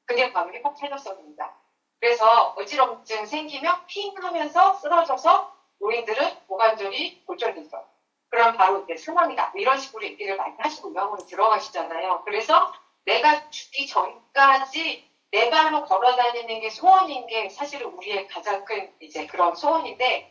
그게 바로 회복 탄력성입니다. 그래서 어지럼증 생기면 핑 하면서 쓰러져서 노인들은 고관절이 골절돼서 그럼 바로 이제 순환이다. 이런 식으로 얘기를 많이 하시고 병원에 들어가시잖아요. 그래서 내가 죽기 전까지 내 발로 걸어 다니는 게 소원인 게 사실은 우리의 가장 큰 이제 그런 소원인데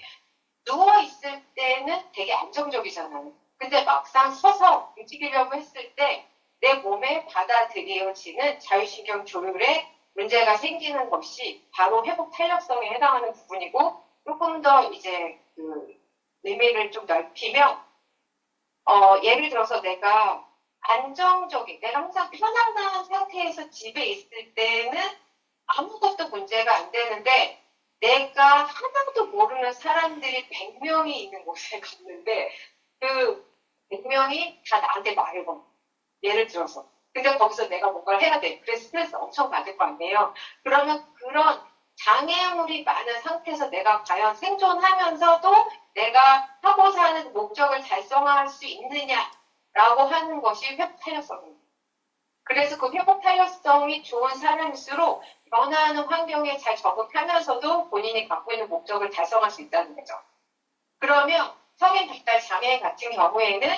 누워있을 때는 되게 안정적이잖아요. 근데 막상 서서 움직이려고 했을 때 내 몸에 받아들여지는 자율신경 조율에 문제가 생기는 것이 바로 회복 탄력성에 해당하는 부분이고 조금 더 이제 그 의미를 좀 넓히면 예를 들어서 내가 안정적인, 내가 항상 편안한 상태에서 집에 있을 때는 아무것도 문제가 안 되는데 내가 하나도 모르는 사람들이 100명이 있는 곳에 갔는데 그 100명이 다 나한테 말을 건 예를 들어서. 근데 거기서 내가 뭔가를 해야 돼. 그래서 스트레스 엄청 받을 거 아니에요. 그러면 그런 장애물이 많은 상태에서 내가 과연 생존하면서도 내가 하고자 하는 목적을 달성할 수 있느냐라고 하는 것이 회복 탄력성입니다. 그래서 그 회복 탄력성이 좋은 사람일수록 변화하는 환경에 잘 적응하면서도 본인이 갖고 있는 목적을 달성할 수 있다는 거죠. 그러면 성인 발달 장애 같은 경우에는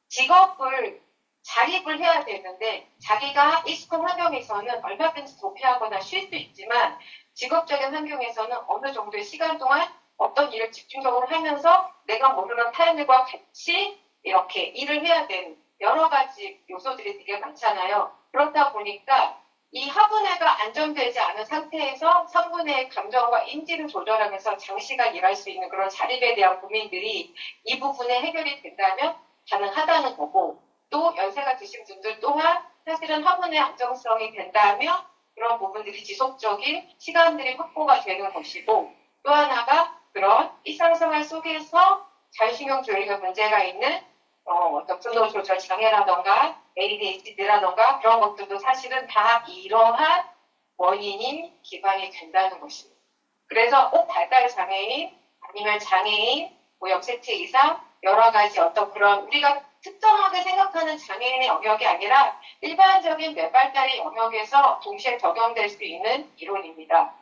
직업을 자립을 해야 되는데 자기가 익숙한 환경에서는 얼마든지 도피하거나 쉴 수 있지만 직업적인 환경에서는 어느 정도의 시간 동안 어떤 일을 집중적으로 하면서 내가 모르는 타인들과 같이 이렇게 일을 해야 되는 여러 가지 요소들이 되게 많잖아요. 그렇다 보니까 이 하분해가 안정되지 않은 상태에서 상분해의 감정과 인지를 조절하면서 장시간 일할 수 있는 그런 자립에 대한 고민들이 이 부분에 해결이 된다면 가능하다는 거고 또 연세가 드신 분들 또한 사실은 화분의 안정성이 된다면 그런 부분들이 지속적인 시간들이 확보가 되는 것이고 또 하나가 그런 일상생활 속에서 자율신경 조절에 문제가 있는 어떤 분노 조절 장애라던가 ADHD라던가 그런 것들도 사실은 다 이러한 원인인 기반이 된다는 것입니다. 그래서 꼭 발달 장애인 아니면 장애인 뭐 역세트 이상 여러 가지 어떤 그런 우리가 특정하게 생각하는 장애인의 영역이 아니라 일반적인 뇌발달의 영역에서 동시에 적용될 수 있는 이론입니다.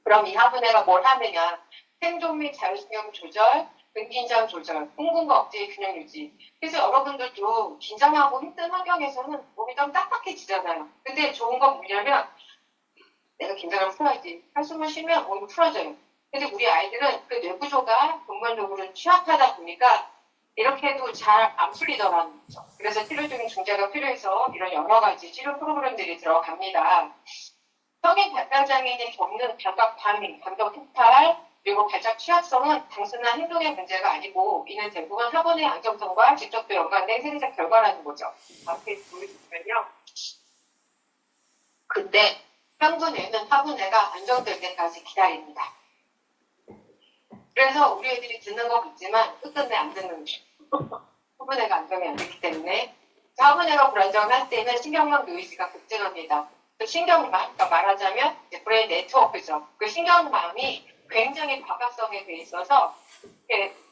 그럼 이 하분해가 뭘 하느냐? 생존 및 자율신경 조절, 근긴장 조절, 흥분과 억제의 균형 유지. 그래서 여러분들도 긴장하고 힘든 환경에서는 몸이 좀 딱딱해지잖아요. 근데 좋은 건 뭐냐면 내가 긴장을 풀어야지. 한숨을 쉬면 몸이 풀어져요. 근데 우리 아이들은 그 뇌구조가 근본적으로 취약하다 보니까 이렇게 해도 잘 안 풀리더라는 거죠. 그래서 치료적인 중재가 필요해서 이런 여러 가지 치료 프로그램들이 들어갑니다. 성인 발달장애인이 겪는 감각 과민, 감정 폭발, 그리고 발작 취약성은 단순한 행동의 문제가 아니고 이는 대부분 학원의 안정성과 직접도 연관된 생리적 결과라는 거죠. 앞에 보여주시면요. 근데 평균에는 학원애가 안정될 때까지 기다립니다. 그래서 우리 애들이 듣는 거 같지만 끝끝내 안 듣는 거죠. 학원애가 안정이 안 됐기 때문에 학원애가 불안정할 때는 신경망 노이즈가 급증합니다. 그 신경망, 그러니까 말하자면 이제 브레인 네트워크죠. 그 신경망이 굉장히 과각성에 돼 있어서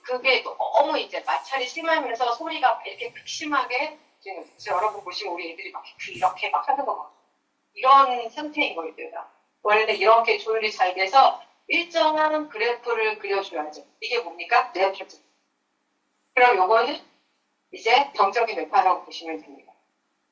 그게 너무 이제 마찰이 심하면서 소리가 이렇게 극심하게 지금 여러분 보시면 우리 애들이 막 이렇게 막 하는 거 같아요. 이런 상태인 거예요. 원래 이렇게 조율이 잘 돼서 일정한 그래프를 그려줘야죠. 이게 뭡니까? 뇌파죠. 그럼 요거는 이제 정적인 뇌파라고 보시면 됩니다.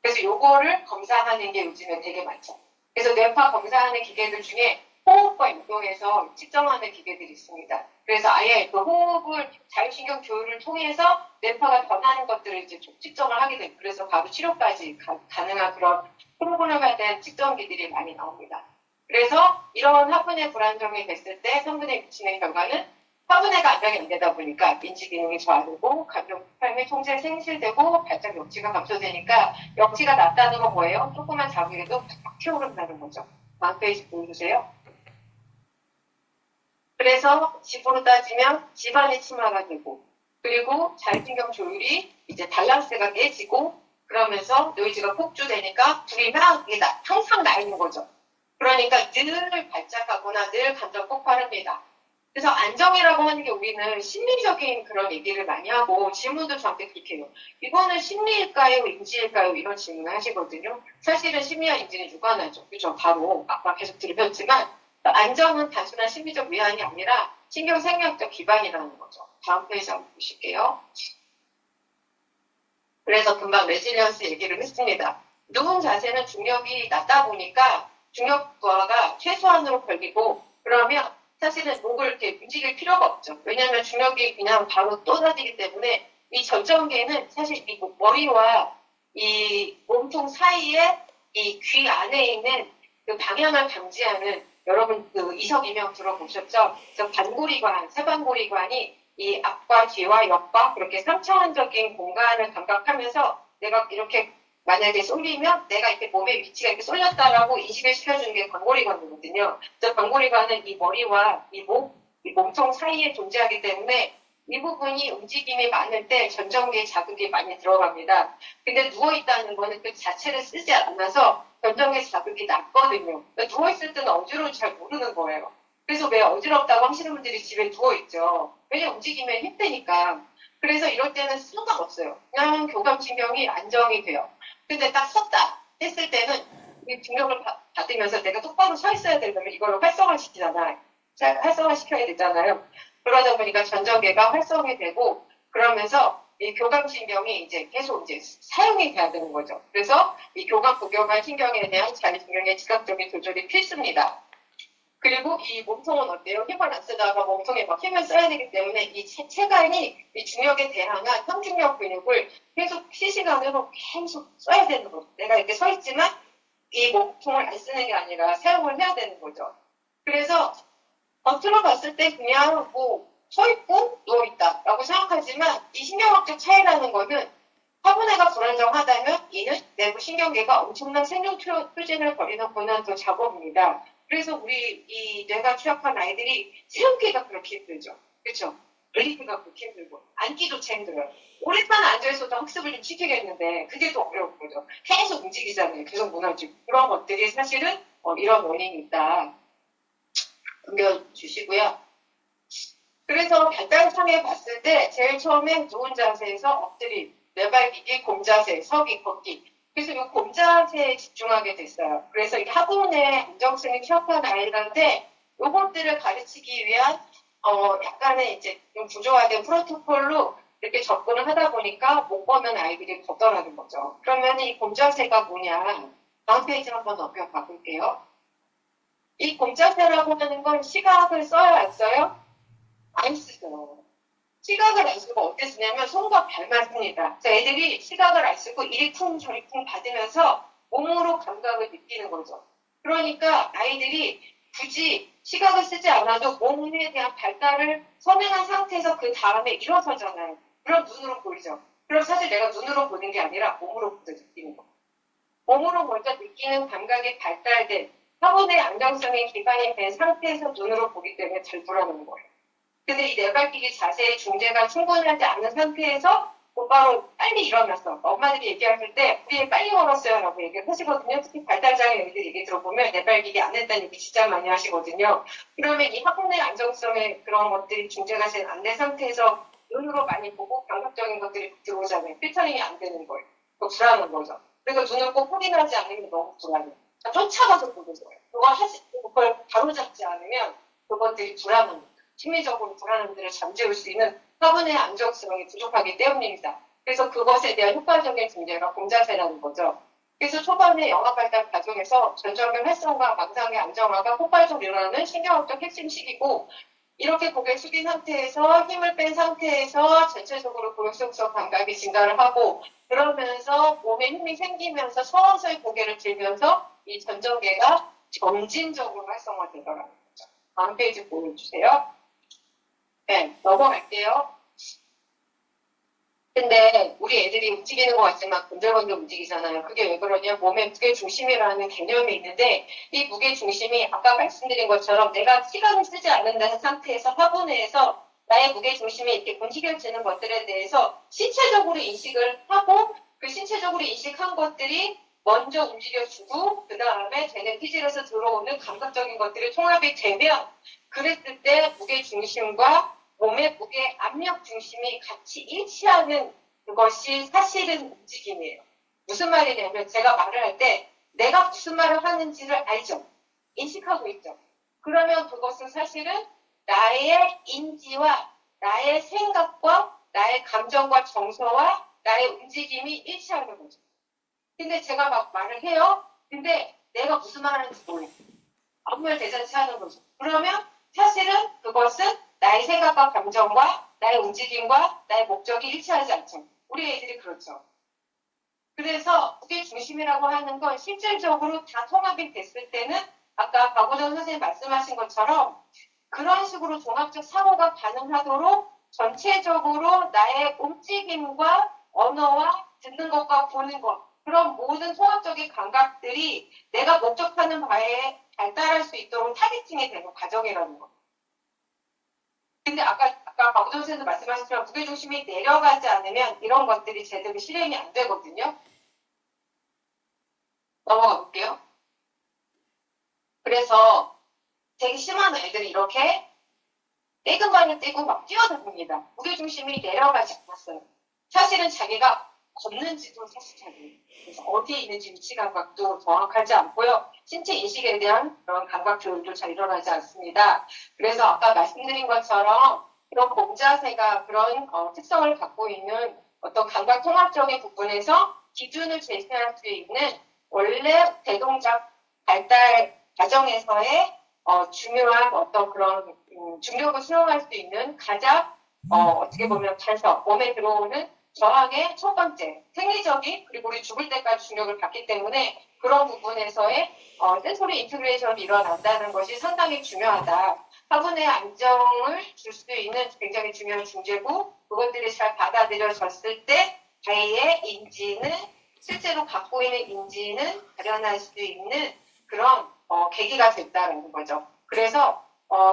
그래서 요거를 검사하는 게 요즘에 되게 많죠. 그래서 뇌파 검사하는 기계들 중에 호흡과 연동해서 측정하는 기계들이 있습니다. 그래서 아예 그 호흡을 자율신경 교류를 통해서 뇌파가 변하는 것들을 이제 측정을 하게 됩니다. 그래서 바로 치료까지 가능한 그런 프로그램에 대한 측정기들이 많이 나옵니다. 그래서 이런 화분의 불안정이 됐을 때 성분에 미치는 결과는 화분해가 안정이 안 되다 보니까 인지 기능이 저하되고 감정 표현이 통제 생실되고 발작 역치가 감소되니까 역치가 낮다는 건 뭐예요? 조그만 자극에도 팍팍 튀어오른다는 거죠. 다음 페이지 보여주세요. 그래서 집으로 따지면 집안이 침하가 되고 그리고 자율신경 조율이 이제 밸런스가 깨지고 그러면서 노이즈가 폭주되니까 불이 막 항상 나 있는 거죠. 그러니까 늘 발작하거나 늘 감정 폭발합니다. 그래서 안정이라고 하는 게 우리는 심리적인 그런 얘기를 많이 하고 질문도 저한테 그렇게 해요. 이거는 심리일까요? 인지일까요? 이런 질문을 하시거든요. 사실은 심리와 인지는 유관하죠. 그죠? 바로 아까 계속 들으셨지만 안정은 단순한 심리적 위안이 아니라 신경 생명적 기반이라는 거죠. 다음 페이지 한번 보실게요. 그래서 금방 레질리언스 얘기를 했습니다. 누운 자세는 중력이 낮다 보니까 중력 부하가 최소한으로 걸리고 그러면 사실은 목을 이렇게 움직일 필요가 없죠. 왜냐하면 중력이 그냥 바로 쏟아지기 때문에 이 전정계는 사실 이 머리와 이 몸통 사이에 이 귀 안에 있는 그 방향을 감지하는 여러분 그 이석이명 들어보셨죠? 그래서 반고리관, 세반고리관이 이 앞과 뒤와 옆과 그렇게 3차원적인 공간을 감각하면서 내가 이렇게 만약에 쏠리면 내가 이렇게 몸의 위치가 이렇게 쏠렸다라고 인식을 시켜주는 게 반고리관이거든요. 그래서 반고리관은 이 머리와 이 몸통 사이에 존재하기 때문에 이 부분이 움직임이 많을 때 전정계에 자극이 많이 들어갑니다. 근데 누워있다는 거는 그 자체를 쓰지 않아서 전정계 자극이 낮거든요. 그러니까 누워있을 때는 어지러운지 잘 모르는 거예요. 그래서 왜 어지럽다고 하시는 분들이 집에 누워있죠. 왜냐면 움직이면 힘드니까. 그래서 이럴 때는 상관없어요. 그냥 교감신경이 안정이 돼요. 근데 딱 섰다 했을 때는 이 중력을 받으면서 내가 똑바로 서 있어야 되려면 이걸 활성화시키잖아요. 활성화시켜야 되잖아요. 그러다 보니까 전정계가 활성이 되고 그러면서 이 교감신경이 이제 계속 이제 사용이 돼야 되는 거죠. 그래서 이 교감, 부교감 신경에 대한 자율신경의 즉각적인 조절이 필수입니다. 그리고 이 몸통은 어때요? 힘을 안 쓰다가 몸통에 막 힘을 써야 되기 때문에 이 체간이 이 중력에 대항한 형중력 근육을 계속 실시간으로 계속 써야 되는 거죠. 내가 이렇게 서 있지만 이 몸통을 안 쓰는 게 아니라 사용을 해야 되는 거죠. 그래서 겉으로 봤을 때 그냥 뭐 서 있고 누워 있다라고 생각하지만 이 신경학적 차이라는 거는 화분해가 불안정하다면 이는 내부 신경계가 엄청난 생존 표진을 벌이는 고난도 작업입니다. 그래서 우리 이 뇌가 취약한 아이들이 세우기가 그렇게 힘들죠. 그렇죠? 열리기가 그렇게 힘들고 앉기조차 힘들어요. 오랫동안 앉아있어도 학습을 좀 시키겠는데 그게 더 어려운 거죠. 계속 움직이잖아요. 계속 무너지고 그런 것들이 사실은 이런 원인이 있다. 넘겨주시고요. 그래서 발달상에 봤을 때 제일 처음에 누운 자세에서 엎드림, 내발기기, 곰자세, 서기, 걷기. 그래서 이 곰자세에 집중하게 됐어요. 그래서 이 학원의 안정성이 취약한 아이들한테 이것들을 가르치기 위한 약간의 이제 좀 구조화된 프로토콜로 이렇게 접근을 하다 보니까 못 보는 아이들이 걷더라는 거죠. 그러면 이 곰자세가 뭐냐? 다음 페이지 한번 넘겨가 볼게요. 이 곰자세라고 하는 건 시각을 써요, 안 써요? 안 쓰죠. 시각을 안 쓰고 어떻게 쓰냐면 손과 발만 씁니다. 그래서 애들이 시각을 안 쓰고 이리 쿵 저리 쿵 받으면서 몸으로 감각을 느끼는 거죠. 그러니까 아이들이 굳이 시각을 쓰지 않아도 몸에 대한 발달을 선행한 상태에서 그 다음에 일어서잖아요. 그럼 눈으로 보이죠. 그럼 사실 내가 눈으로 보는 게 아니라 몸으로 먼저 느끼는 거. 몸으로 먼저 느끼는 감각이 발달된 학원의 안정성이 기반이 된 상태에서 눈으로 보기 때문에 잘 돌아오는 거예요. 근데 이 내발기기 자세의 중재가 충분하지 않은 상태에서 곧바로 빨리 일어났어. 엄마들이 얘기하실 때 우리 빨리 걸었어요 라고 얘기를 하시거든요. 특히 발달장애 애들 얘기 들어보면 내발기기 안 했다는 얘기 진짜 많이 하시거든요. 그러면 이 학문의 안정성의 그런 것들이 중재가 잘 안 된 상태에서 눈으로 많이 보고 감각적인 것들이 들어오잖아요. 필터링이 안 되는 거예요. 그 불안한 거죠. 그래서 눈을 꼭 확인하지 않으면 너무 불안해요. 쫓아가서 보는 거예요. 그걸 바로잡지 않으면 그것들이 불안합니다. 심리적으로 불안함들을 잠재울 수 있는 화분의 안정성이 부족하기 때문입니다. 그래서 그것에 대한 효과적인 중재가 공자세라는 거죠. 그래서 초반에 영합 발달 과정에서 전정의 활성과 망상의 안정화가 폭발적으로 일어나는 신경학적 핵심 시기고 이렇게 고개 숙인 상태에서 힘을 뺀 상태에서 전체적으로 고역성적 감각이 증가를 하고 그러면서 몸에 힘이 생기면서 서서히 고개를 들면서 이 전정계가 점진적으로 활성화되더라고요. 다음 페이지 보여주세요. 네, 넘어갈게요. 근데 우리 애들이 움직이는 것 같지만 건들건들 움직이잖아요. 그게 왜 그러냐? 몸의 무게중심이라는 개념이 있는데 이 무게중심이 아까 말씀드린 것처럼 내가 시간을 쓰지 않는다는 상태에서 화분에서 나의 무게중심이 이렇게 움직여지는 것들에 대해서 신체적으로 인식을 하고 그 신체적으로 인식한 것들이 먼저 움직여주고 그 다음에 쟤네 피질에서 들어오는 감각적인 것들이 통합이 되면 그랬을 때 무게중심과 몸의 무게 압력 중심이 같이 일치하는 그것이 사실은 움직임이에요. 무슨 말이냐면 제가 말을 할 때 내가 무슨 말을 하는지를 알죠. 인식하고 있죠. 그러면 그것은 사실은 나의 인지와 나의 생각과 나의 감정과 정서와 나의 움직임이 일치하는 거죠. 근데 제가 막 말을 해요. 근데 내가 무슨 말 하는지 몰라요. 아무 말 대잔치 하는 거죠. 그러면 사실은 그것은 나의 생각과 감정과 나의 움직임과 나의 목적이 일치하지 않죠. 우리 애들이 그렇죠. 그래서 무게 중심이라고 하는 건 실질적으로 다 통합이 됐을 때는 아까 박우정 선생님 말씀하신 것처럼 그런 식으로 종합적 사고가 가능하도록 전체적으로 나의 움직임과 언어와 듣는 것과 보는 것 그런 모든 통합적인 감각들이 내가 목적하는 바에 발달할 수 있도록 타겟팅이 되는 과정이라는 거. 근데 아까 박우정 선생님도 말씀하셨지만 무게중심이 내려가지 않으면 이런 것들이 제대로 실행이 안 되거든요. 넘어가 볼게요. 그래서 되게 심한 애들이 이렇게 떼근발을 떼고 막 뛰어다닙니다. 무게중심이 내려가지 않았어요. 사실은 자기가 걷는지도 사실 잘 모르겠어요. 그래서 어디에 있는지 위치 감각도 정확하지 않고요. 신체 인식에 대한 그런 감각 교육도 잘 일어나지 않습니다. 그래서 아까 말씀드린 것처럼 이런 공자세가 그런 특성을 갖고 있는 어떤 감각 통합적인 부분에서 기준을 제시할 수 있는 원래 대동작 발달 과정에서의 중요한 어떤 그런 중력을 수용할 수 있는 가장 어떻게 보면 간섭, 몸에 들어오는 저항의 첫 번째, 생리적인 그리고 우리 죽을 때까지 중력을 받기 때문에 그런 부분에서의 센소리 인티그레이션이 일어난다는 것이 상당히 중요하다. 화분의 안정을 줄 수 있는 굉장히 중요한 중재고 그것들이 잘 받아들여졌을 때 자기의 인지는 실제로 갖고 있는 인지는 발현할 수 있는 그런 계기가 됐다는 거죠. 그래서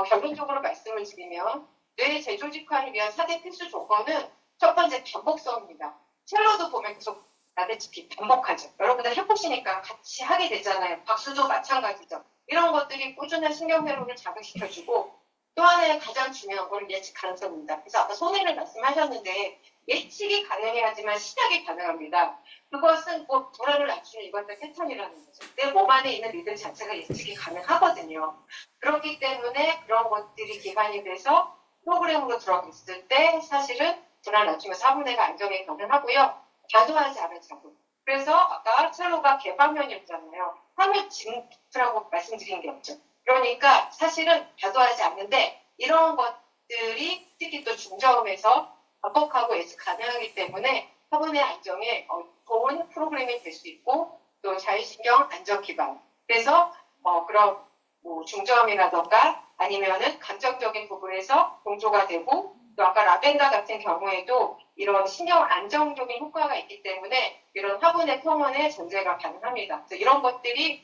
결론적으로 말씀을 드리면 뇌 재조직화를 위한 4대 필수 조건은 첫 번째 반복성입니다. 첼로도 보면 계속 나대치기 반복하죠. 여러분들 해보시니까 같이 하게 되잖아요. 박수도 마찬가지죠. 이런 것들이 꾸준한 신경회로를 자극시켜주고 또 하나의 가장 중요한 건 예측 가능성입니다. 그래서 아까 손해를 말씀하셨는데 예측이 가능해야지만 시작이 가능합니다. 그것은 뭐 불안을 낮추는 이것들 패턴이라는 거죠. 내 몸 안에 있는 리듬 자체가 예측이 가능하거든요. 그렇기 때문에 그런 것들이 기반이 돼서 프로그램으로 들어갔을 때 사실은 불안 낮추면서 화분내가 안정이 가능하고요. 과도하지 않은 작업. 그래서 아까 첼로가 개방면이었잖아요. 화면 진프라고 말씀드린 게 없죠. 그러니까 사실은 과도하지 않는데 이런 것들이 특히 또 중저음에서 반복하고 예측 가능하기 때문에 화분의 안정에 좋은 프로그램이 될 수 있고 또 자율신경 안정 기반. 그래서 그런 뭐 중저음이라던가 아니면은 감정적인 부분에서 동조가 되고 또 아까 라벤더 같은 경우에도 이런 신경 안정적인 효과가 있기 때문에 이런 화분의 평온의 전제가 가능합니다. 그래서 이런 것들이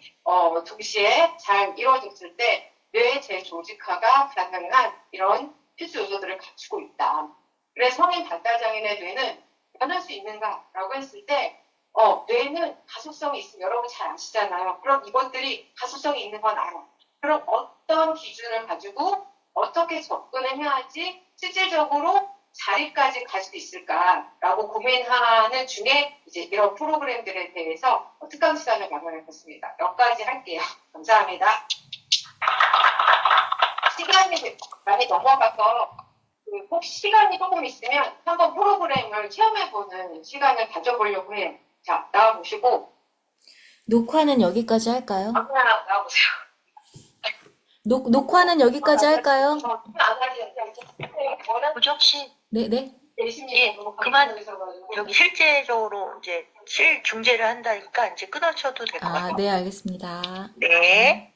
동시에 잘 이루어졌을 때 뇌의 재조직화가 가능한 이런 필수 요소들을 갖추고 있다. 그래서 성인 발달장애인의 뇌는 변할 수 있는가라고 했을 때, 뇌는 가소성이 있으면 여러분 잘 아시잖아요. 그럼 이것들이 가소성이 있는 건 알아. 그럼 어떤 기준을 가지고 어떻게 접근을 해야지 실질적으로 자리까지 갈 수 있을까라고 고민하는 중에 이제 이런 프로그램들에 대해서 특강 시간을 마련해봤습니다. 몇 가지 할게요. 감사합니다. 시간이 많이 넘어가서 혹시 시간이 조금 있으면 한번 프로그램을 체험해보는 시간을 가져보려고 해요. 자, 나와보시고 녹화는 여기까지 할까요? 아무나 나와보세요. 녹화는 여기까지 할까요? 안 하리는데 부적 씨, 네. 열심히 그만. 여기 실제적으로 이제 실중재를 한다니까 이제 끊어쳐도 될 것 같아요. 네, 알겠습니다. 네.